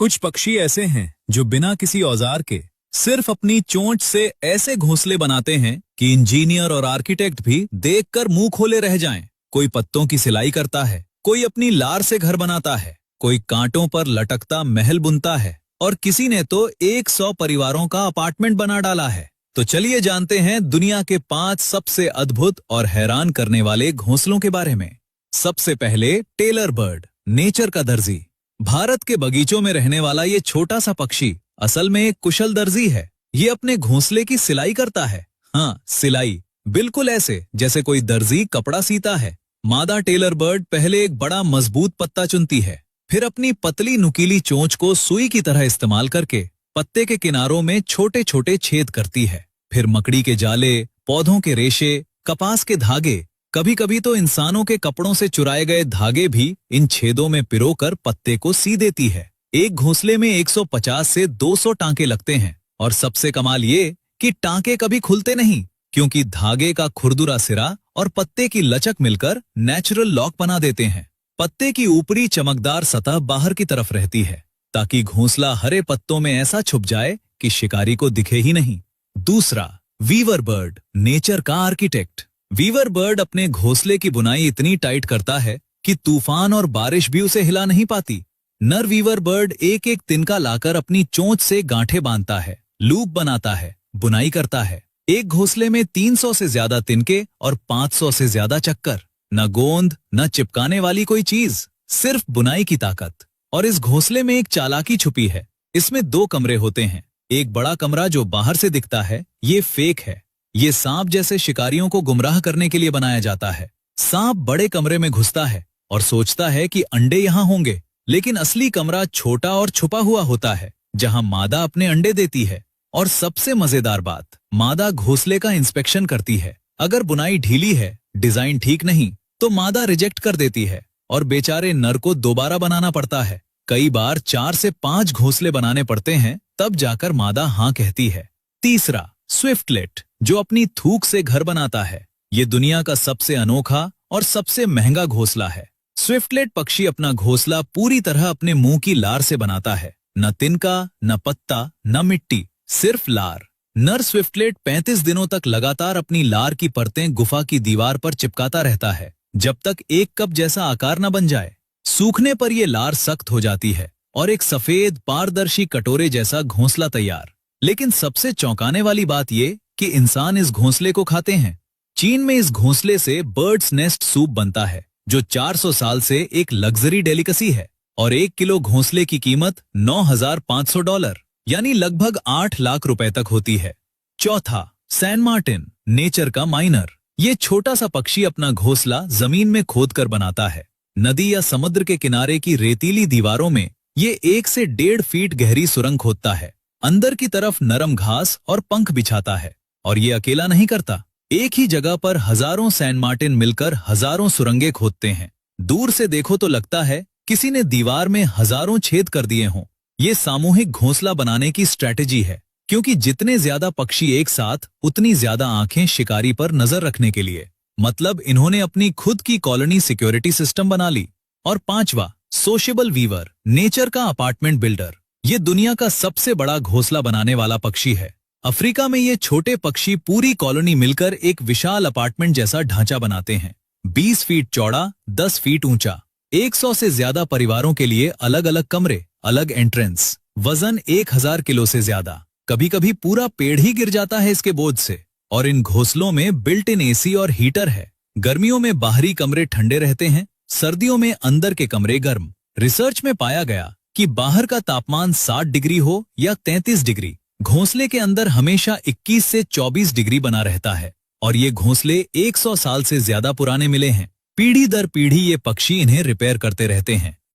कुछ पक्षी ऐसे हैं जो बिना किसी औजार के सिर्फ अपनी चोंच से ऐसे घोंसले बनाते हैं कि इंजीनियर और आर्किटेक्ट भी देखकर मुंह खोले रह जाएं। कोई पत्तों की सिलाई करता है, कोई अपनी लार से घर बनाता है, कोई कांटों पर लटकता महल बुनता है और किसी ने तो 100 परिवारों का अपार्टमेंट बना डाला है। तो चलिए जानते हैं दुनिया के 5 सबसे अद्भुत और हैरान करने वाले घोंसलों के बारे में। सबसे पहले टेलर बर्ड, नेचर का दर्जी। भारत के बगीचों में रहने वाला ये छोटा सा पक्षी असल में एक कुशल दर्जी है। ये अपने घोंसले की सिलाई करता है। हाँ, सिलाई, बिल्कुल ऐसे जैसे कोई दर्जी कपड़ा सीता है। मादा टेलर बर्ड पहले एक बड़ा मजबूत पत्ता चुनती है, फिर अपनी पतली नुकीली चोंच को सुई की तरह इस्तेमाल करके पत्ते के किनारों में छोटे छोटे छेद करती है। फिर मकड़ी के जाले, पौधों के रेशे, कपास के धागे, कभी कभी तो इंसानों के कपड़ों से चुराए गए धागे भी इन छेदों में पिरोकर पत्ते को सी देती है। एक घोंसले में 150 से 200 टांके लगते हैं और सबसे कमाल ये कि टांके कभी खुलते नहीं, क्योंकि धागे का खुरदुरा सिरा और पत्ते की लचक मिलकर नेचुरल लॉक बना देते हैं। पत्ते की ऊपरी चमकदार सतह बाहर की तरफ रहती है ताकि घोंसला हरे पत्तों में ऐसा छुप जाए कि शिकारी को दिखे ही नहीं। दूसरा, वीवर बर्ड, नेचर का आर्किटेक्ट। वीवर बर्ड अपने घोंसले की बुनाई इतनी टाइट करता है कि तूफान और बारिश भी उसे हिला नहीं पाती। नर वीवर बर्ड एक एक तिनका लाकर अपनी चोंच से गांठें बांधता है, लूप बनाता है, बुनाई करता है। एक घोंसले में 300 से ज्यादा तिनके और 500 से ज्यादा चक्कर। न गोंद, न चिपकाने वाली कोई चीज, सिर्फ बुनाई की ताकत। और इस घोंसले में एक चालाकी छुपी है। इसमें 2 कमरे होते हैं। एक बड़ा कमरा जो बाहर से दिखता है, ये फेक है। ये सांप जैसे शिकारियों को गुमराह करने के लिए बनाया जाता है। सांप बड़े कमरे में घुसता है और सोचता है कि अंडे यहाँ होंगे, लेकिन असली कमरा छोटा और छुपा हुआ होता है जहाँ मादा अपने अंडे देती है। और सबसे मजेदार बात, मादा घोंसले का इंस्पेक्शन करती है। अगर बुनाई ढीली है, डिजाइन ठीक नहीं, तो मादा रिजेक्ट कर देती है और बेचारे नर को दोबारा बनाना पड़ता है। कई बार 4 से 5 घोंसले बनाने पड़ते हैं, तब जाकर मादा हाँ कहती है। तीसरा, स्विफ्टलेट, जो अपनी थूक से घर बनाता है। ये दुनिया का सबसे अनोखा और सबसे महंगा घोंसला है। स्विफ्टलेट पक्षी अपना घोंसला पूरी तरह अपने मुंह की लार से बनाता है। न तिनका, न पत्ता, न मिट्टी, सिर्फ लार। नर स्विफ्टलेट 35 दिनों तक लगातार अपनी लार की परतें गुफा की दीवार पर चिपकाता रहता है, जब तक एक कप जैसा आकार न बन जाए। सूखने पर यह लार सख्त हो जाती है और एक सफेद पारदर्शी कटोरे जैसा घोंसला तैयार। लेकिन सबसे चौंकाने वाली बात ये कि इंसान इस घोंसले को खाते हैं। चीन में इस घोंसले से बर्ड्स नेस्ट सूप बनता है, जो 400 साल से एक लग्जरी डेलिकेसी है। और 1 किलो घोंसले की कीमत $9,500, यानी लगभग 8 लाख रुपए तक होती है। चौथा, सैन मार्टिन, नेचर का माइनर। ये छोटा सा पक्षी अपना घोंसला जमीन में खोदकर बनाता है। नदी या समुद्र के किनारे की रेतीली दीवारों में ये 1 से 1.5 फीट गहरी सुरंग खोदता है। अंदर की तरफ नरम घास और पंख बिछाता है। और ये अकेला नहीं करता, एक ही जगह पर हजारों सैन मार्टिन मिलकर हजारों सुरंगें खोदते हैं। दूर से देखो तो लगता है किसी ने दीवार में हजारों छेद कर दिए हों। ये सामूहिक घोंसला बनाने की स्ट्रैटेजी है, क्योंकि जितने ज्यादा पक्षी एक साथ, उतनी ज्यादा आंखें शिकारी पर नजर रखने के लिए। मतलब इन्होंने अपनी खुद की कॉलोनी सिक्योरिटी सिस्टम बना ली। और पांचवा, सोशेबल वीवर, नेचर का अपार्टमेंट बिल्डर। ये दुनिया का सबसे बड़ा घोंसला बनाने वाला पक्षी है। अफ्रीका में ये छोटे पक्षी पूरी कॉलोनी मिलकर एक विशाल अपार्टमेंट जैसा ढांचा बनाते हैं। 20 फीट चौड़ा, 10 फीट ऊंचा। 100 से ज्यादा परिवारों के लिए अलग अलग कमरे, अलग एंट्रेंस। वजन 1000 किलो से ज्यादा। कभी कभी पूरा पेड़ ही गिर जाता है इसके बोझ से। और इन घोंसलों में बिल्ट इन एसी और हीटर है। गर्मियों में बाहरी कमरे ठंडे रहते हैं, सर्दियों में अंदर के कमरे गर्म। रिसर्च में पाया गया कि बाहर का तापमान 60 डिग्री हो या 33 डिग्री, घोंसले के अंदर हमेशा 21 से 24 डिग्री बना रहता है। और ये घोंसले 100 साल से ज्यादा पुराने मिले हैं। पीढ़ी दर पीढ़ी ये पक्षी इन्हें रिपेयर करते रहते हैं।